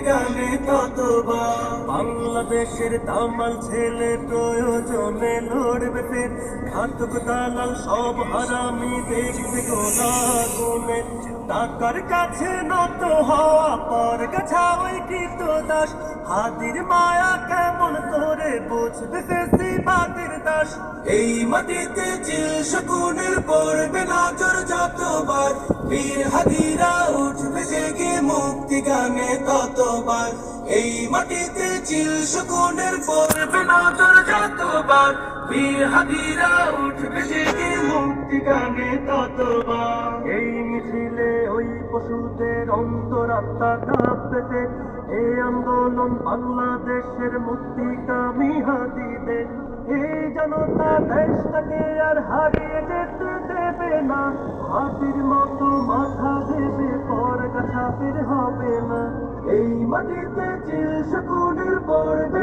গানে ততবার। বাংলাদেশের দামাল ছেলে প্রয়োজনে লড়বে ফের, ঘাতক দালাল সব হারামি দেখবে গোলা গুনে। টাকার কাছে নত হওয়া পর গাছা ওই কৃত দাস, হাতির মায়া কেমন করে বুঝবে ফেসিবাদের দাস। এই মাটিতে চিল শকুনের পড়বে নজর যতবার, বীর হাদিরা উঠবে জেগে মুক্তি গানে ততবার। এই মাটিতে চিল শকুনের পড়বে নজর যতবার, বীর হাদিরা উঠবে জেগে মুক্তি গানে ততবার। এই মিছিলে ওই পশুদের অন্তরাত্মা কাঁপবে, এই আন্দোলন বাংলাদেশের মুক্তিকামী হাদিদের। এই জনতা দেশটাকে আর হারিয়ে যেতে দেবে না, হাতির মতো মাথা দেবে পর গাছা ফির হবে না। এই মাটিতে চিল শকুনের পড়বে